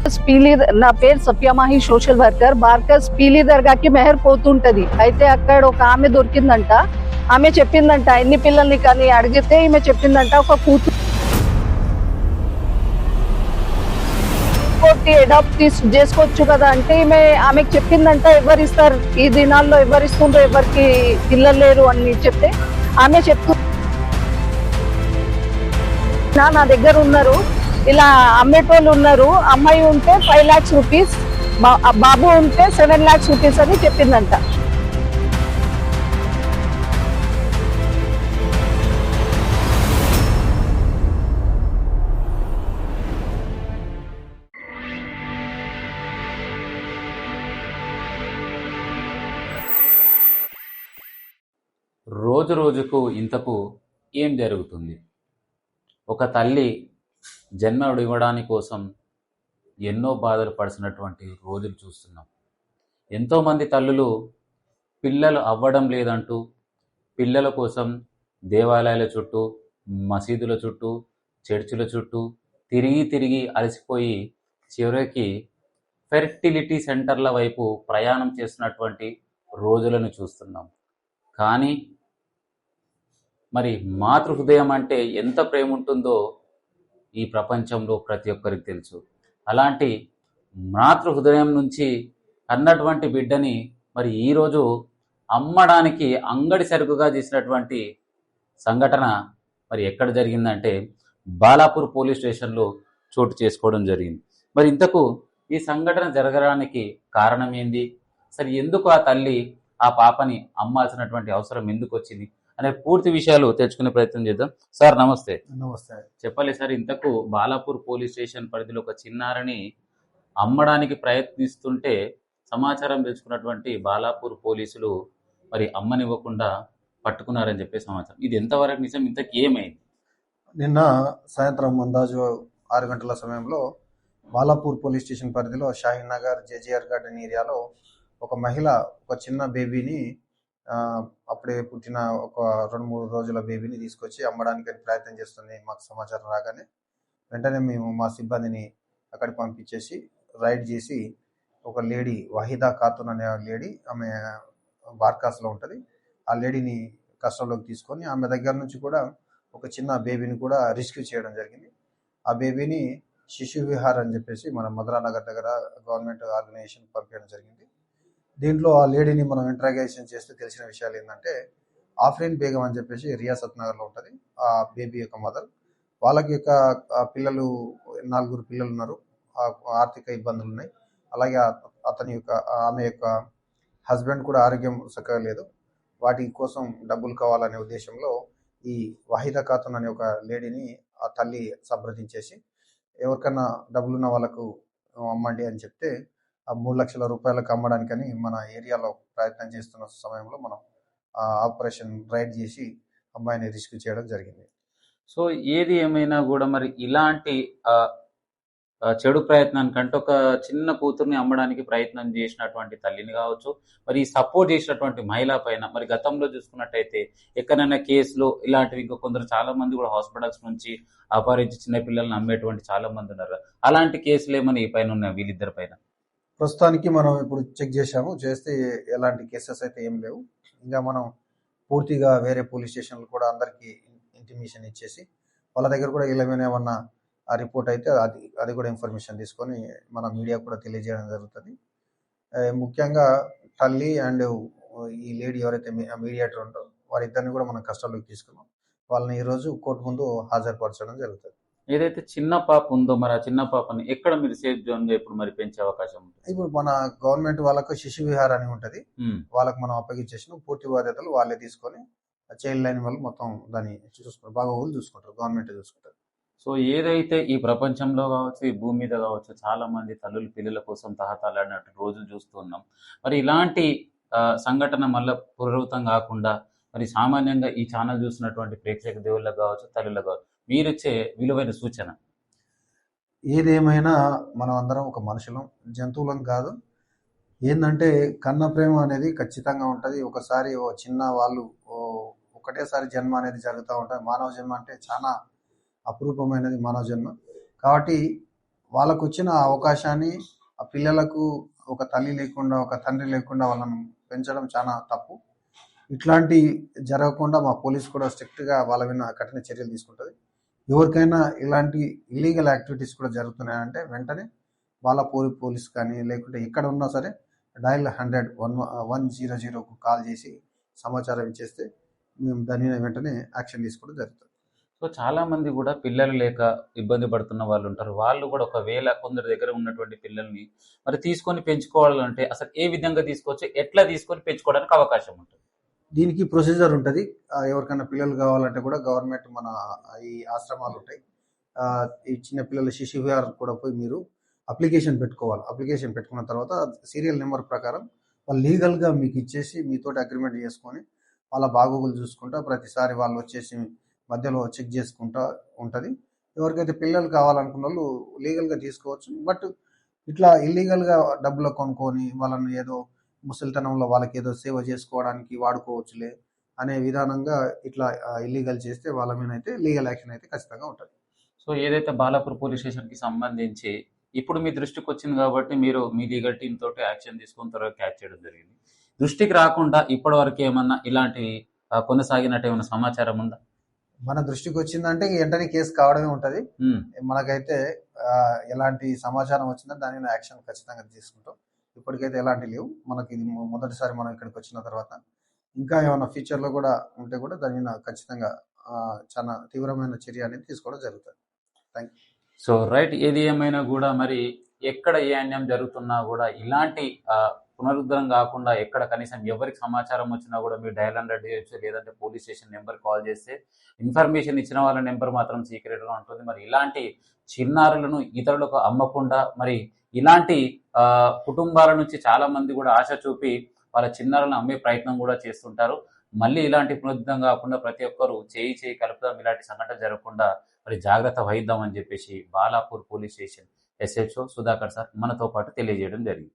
నా పేరు సత్యమాహి social worker. Barkas పీలీ దర్గాకి Meher పోతుంటది. అయితే అక్కడ ఒక ఆమె దొరికిందంట. ఆమె చెప్పిందంట ఎన్ని పిల్లల్ని కానీ అడిగితే ఈమె చెప్పిందంట ఒక కూతురు అడాప్ట్ చేసుకోవచ్చు కదా అంటే ఆమెకు చెప్పిందంట ఎవరిస్తారు ఈ దినాల్లో, ఎవరిస్తుండ్రో, ఎవరికి పిల్లలు లేరు అని చెప్తే ఆమె చెప్తూ నా దగ్గర ఉన్నారు ఇలా అమ్మేటోళ్ళు ఉన్నారు, అమ్మాయి ఉంటే 5 lakhs రూపీస్, బాబు ఉంటే 7 lakhs రూపీస్ అని చెప్పిందంట. రోజు రోజుకు ఇంతకు ఏం జరుగుతుంది? ఒక తల్లి జన్మ ఇవ్వడానికి కోసం ఎన్నో బాధలు పడుతున్నటువంటి రోజులు చూస్తున్నాం. ఎంతోమంది తల్లులు పిల్లలు అవ్వడం లేదంటూ పిల్లల కోసం దేవాలయాల చుట్టూ, మసీదుల చుట్టూ, చర్చిల చుట్టూ తిరిగి అలసిపోయి చివరికి ఫెర్టిలిటీ సెంటర్ల వైపు ప్రయాణం చేస్తున్నటువంటి రోజులను చూస్తున్నాం. కానీ మరి మాతృహృదయం అంటే ఎంత ప్రేమ ఉంటుందో ఈ ప్రపంచంలో ప్రతి ఒక్కరికి తెలుసు. అలాంటి మాతృహృదయం నుంచి అన్నటువంటి బిడ్డని మరి ఈరోజు అమ్మడానికి అంగడి సరుకుగా చేసినటువంటి సంఘటన మరి ఎక్కడ జరిగిందంటే బాలాపూర్ పోలీస్ స్టేషన్లో చోటు చేసుకోవడం జరిగింది. మరి ఇంతకు ఈ సంఘటన జరగడానికి కారణం ఏంది? అసలు ఎందుకు ఆ తల్లి ఆ పాపని అమ్మాల్సినటువంటి అవసరం ఎందుకు వచ్చింది అనే పూర్తి విషయాలు తెలుసుకునే ప్రయత్నం చేద్దాం. సార్ నమస్తే. నమస్తే. చెప్పాలి సార్, ఇంతకు బాలాపూర్ పోలీస్ స్టేషన్ పరిధిలో ఒక చిన్నారిని అమ్మడానికి ప్రయత్నిస్తుంటే సమాచారం తెలుసుకున్నటువంటి బాలాపూర్ పోలీసులు మరి అమ్మనివ్వకుండా పట్టుకున్నారని చెప్పే సమాచారం. ఇది ఎంతవరకు నిజం? ఇంతకు ఏమైంది? నిన్న సాయంత్రం అందాజు 6 గంటల సమయంలో బాలాపూర్ పోలీస్ స్టేషన్ పరిధిలో షాహీన్ నగర్ జేజీఆర్ గార్డెన్ ఏరియాలో ఒక మహిళ ఒక చిన్న బేబీని, అప్పుడే పుట్టిన ఒక 2-3 రోజుల బేబీని తీసుకొచ్చి అమ్మడానికి ప్రయత్నం చేస్తుంది. మాకు సమాచారం రాగానే వెంటనే మేము మా సిబ్బందిని అక్కడికి పంపించేసి రైడ్ చేసి ఒక లేడీ వహీదా ఖాతున్ అనే లేడీ, ఆమె బార్కాస్లో ఉంటుంది, ఆ లేడీని కస్టడీలోకి తీసుకొని ఆమె దగ్గర నుంచి కూడా ఒక చిన్న బేబీని కూడా రెస్క్యూ చేయడం జరిగింది. ఆ బేబీని శిశు విహార్ అని చెప్పేసి మన మధురానగర్ దగ్గర గవర్నమెంట్ ఆర్గనైజేషన్ పంపించడం జరిగింది. దీంట్లో ఆ లేడీని మనం ఇంట్రాగేషన్ చేస్తే తెలిసిన విషయాలు ఏంటంటే ఆఫ్రీన్ బేగం అని చెప్పేసి రియాసత్ నగర్లో ఉంటుంది ఆ బేబీ యొక్క మదర్. వాళ్ళకి యొక్క పిల్లలు 4 పిల్లలు ఉన్నారు, ఆర్థిక ఇబ్బందులు ఉన్నాయి. అలాగే ఆమె యొక్క హస్బెండ్ కూడా ఆరోగ్యం చక్కగా లేదు. వాటి కోసం డబ్బులు కావాలనే ఉద్దేశంలో ఈ వహీదా ఖాతున్ అనే ఒక లేడీని ఆ తల్లి సంప్రదించేసి ఎవరికన్నా డబ్బులున్న వాళ్ళకు అమ్మండి అని చెప్తే ఆ 3 లక్షల రూపాయలకు అమ్మడానికని మన ఏరియాలో ప్రయత్నం చేస్తున్న సమయంలో మనం ఆపరేషన్ రైడ్ చేసి అమ్మాయిని రెస్క్యూ చేయడం జరిగింది. సో ఏది ఏమైనా కూడా మరి ఇలాంటి చెడు ప్రయత్నానికంటే ఒక చిన్న కూతుర్ని అమ్మడానికి ప్రయత్నం చేసినటువంటి తల్లిని కావచ్చు, మరి సపోర్ట్ చేసినటువంటి మహిళ పైన మరి గతంలో చూసుకున్నట్టయితే ఎక్కడైనా కేసులు ఇలాంటివి ఇంకా కొందరు చాలా మంది కూడా హాస్పిటల్స్ నుంచి అపహరించి చిన్నపిల్లల్ని అమ్మేటువంటి చాలా మంది ఉన్నారు. అలాంటి కేసులు ఏమని ఈ పైన ఉన్నాయి వీళ్ళిద్దరి పైన? ప్రస్తుతానికి మనం ఇప్పుడు చెక్ చేస్తే ఎలాంటి కేసెస్ అయితే ఏం లేవు. ఇంకా మనం పూర్తిగా వేరే పోలీస్ స్టేషన్లు కూడా అందరికీ ఇంటిమేషన్ ఇచ్చేసి వాళ్ళ దగ్గర కూడా ఏమన్నా ఆ రిపోర్ట్ అయితే అది కూడా ఇన్ఫర్మేషన్ తీసుకొని మన మీడియా కూడా తెలియజేయడం జరుగుతుంది. ముఖ్యంగా తల్లి అండ్ ఈ లేడీ ఎవరైతే మీడియేటర్ ఉందో వారిద్దరిని కూడా మనం కస్టడీలోకి తీసుకున్నాం. వాళ్ళని ఈరోజు కోర్టు ముందు హాజరుపరచడం జరుగుతుంది. ఏదైతే చిన్న పాప ఉందో మరి ఆ చిన్న పాపని ఎక్కడ మీరు సేఫ్ జోన్ గా ఇప్పుడు మరి పెంచే అవకాశం ఉంటుంది? ఇప్పుడు మన గవర్నమెంట్ వాళ్ళకు శిశు విహార్ అని ఉంటుంది, వాళ్ళకు మనం అప్పగించేసిన పూర్తి బాధ్యతలు వాళ్ళే తీసుకొని చైల్డ్ లైన్ వాళ్ళు మొత్తం దాన్ని చూసుకుంటారు, బాగోగులు చూసుకుంటారు, గవర్నమెంట్ చూసుకుంటారు. సో ఏదైతే ఈ ప్రపంచంలో కావచ్చు, ఈ భూమి మీద కావచ్చు, చాలా మంది తల్లులు పిల్లల కోసం తహతలాడినట్టు రోజులు చూస్తూ ఉన్నాం. మరి ఇలాంటి సంఘటన మళ్ళీ పునరావృతం కాకుండా మరి సామాన్యంగా ఈ ఛానల్ చూసినటువంటి ప్రేక్షక దేవుళ్ళకు కావచ్చు, తల్లులకు కావచ్చు, మీరిచ్చే విలువైన సూచన? ఏదేమైనా మనం అందరం ఒక మనుషులం, జంతువులం కాదు. ఏంటంటే కన్న ప్రేమ అనేది ఖచ్చితంగా ఉంటుంది. ఒకసారి చిన్న వాళ్ళు ఒకటేసారి జన్మ అనేది జరుగుతూ ఉంటుంది. మానవ జన్మ అంటే చాలా అపురూపమైనది మానవ జన్మ. కాబట్టి వాళ్ళకు వచ్చిన ఆ అవకాశాన్ని ఆ పిల్లలకు ఒక తల్లి లేకుండా ఒక తండ్రి లేకుండా వాళ్ళని పెంచడం చాలా తప్పు. ఇట్లాంటి జరగకుండా మా పోలీస్ కూడా స్ట్రిక్ట్గా వాళ్ళ మీద కఠిన చర్యలు తీసుకుంటుంది. ఎవరికైనా ఇలాంటి ఇల్లీగల్ యాక్టివిటీస్ కూడా జరుగుతున్నాయంటే వెంటనే బాలాపూర్ పోలీస్ కానీ లేకుంటే ఎక్కడ ఉన్నా సరే డయల్ 100-100కు కాల్ చేసి సమాచారం ఇచ్చేస్తే మేము దాని మీద వెంటనే యాక్షన్ తీసుకోవడం జరుగుతుంది. సో చాలా మంది కూడా పిల్లలు లేక ఇబ్బంది పడుతున్న వాళ్ళు ఉంటారు. వాళ్ళు కూడా ఒకవేళ కొందరి దగ్గర ఉన్నటువంటి పిల్లల్ని మరి తీసుకొని పెంచుకోవాలంటే అసలు ఏ విధంగా తీసుకోవచ్చు, ఎట్లా తీసుకొని పెంచుకోవడానికి అవకాశం ఉంటుంది? దీనికి ప్రొసీజర్ ఉంటుంది. ఎవరికైనా పిల్లలు కావాలంటే కూడా గవర్నమెంట్ మన ఈ ఆశ్రమాలు ఉంటాయి. ఈ చిన్న పిల్లల శిశు విహార్ కూడా పోయి మీరు అప్లికేషన్ పెట్టుకోవాలి. అప్లికేషన్ పెట్టుకున్న తర్వాత సీరియల్ నెంబర్ ప్రకారం వాళ్ళు లీగల్గా మీకు ఇచ్చేసి మీతోటి అగ్రిమెంట్ చేసుకొని వాళ్ళ బాగోగులు చూసుకుంటా ప్రతిసారి వాళ్ళు వచ్చేసి మధ్యలో చెక్ చేసుకుంటా ఉంటుంది. ఎవరికైతే పిల్లలు కావాలనుకున్న వాళ్ళు లీగల్గా తీసుకోవచ్చు. బట్ ఇట్లా ఇల్లీగల్గా డబ్బులు కొనుక్కొని వాళ్ళని ఏదో ముసలితనంలో వాళ్ళకి ఏదో సేవ చేసుకోవడానికి వాడుకోవచ్చులే అనే విధానంగా ఇట్లా ఇల్లీగల్ చేస్తే వాళ్ళ మీద అయితే లీగల్ యాక్షన్ అయితే ఖచ్చితంగా ఉంటుంది. సో ఏదైతే బాలాపూర్ పోలీస్ స్టేషన్కి సంబంధించి ఇప్పుడు మీ దృష్టికి వచ్చింది కాబట్టి మీరు మీ లీగల్ టీమ్ తోటి యాక్షన్ తీసుకుని త్వరగా క్యాచ్ చేయడం జరిగింది. దృష్టికి రాకుండా ఇప్పటి వరకు ఏమన్నా ఇలాంటి కొనసాగినట్టు ఏమైనా సమాచారం ఉందా? మన దృష్టికి వచ్చిందంటే వెంటనే కేసు కావడమే ఉంటుంది. మనకైతే ఎలాంటి సమాచారం వచ్చిందో దాని మీద యాక్షన్ ఖచ్చితంగా తీసుకుంటాం. ఇప్పటికైతే ఎలాంటి లేవు. మనకి ఇది మొదటిసారి మనం ఇక్కడికి వచ్చిన తర్వాత ఇంకా ఏమైనా ఫ్యూచర్లో కూడా ఉంటే కూడా దాని మీద ఖచ్చితంగా చాలా తీవ్రమైన చర్య అనేది తీసుకోవడం జరుగుతుంది. Thank you. సో రైట్, ఏది ఏమైనా కూడా మరి ఎక్కడ ఏ అన్యాయం జరుగుతున్నా కూడా ఇలాంటి పునరుద్ధరణ కాకుండా ఎక్కడ కనీసం ఎవరికి సమాచారం వచ్చినా కూడా మీరు డయల్ 100 చేయొచ్చు, లేదంటే పోలీస్ స్టేషన్ నెంబర్ కాల్ చేస్తే ఇన్ఫర్మేషన్ ఇచ్చిన వాళ్ళ నెంబర్ మాత్రం సీక్రెట్గా ఉంటుంది. మరి ఇలాంటి చిన్నారులను ఇతరులకు అమ్మకుండా మరి ఇలాంటి కుటుంబాల నుంచి చాలా మంది కూడా ఆశ చూపి వాళ్ళ చిన్నారులను అమ్మే ప్రయత్నం కూడా చేస్తుంటారు. మళ్ళీ ఇలాంటి పునరుద్ధరణ కాకుండా ప్రతి ఒక్కరు చేయి కలుపుదాం, ఇలాంటి సంఘటన జరగకుండా మరి జాగ్రత్త వహిద్దామని చెప్పేసి Balapur police station SHO Sudhakar sir మనతో పాటు తెలియజేయడం జరిగింది.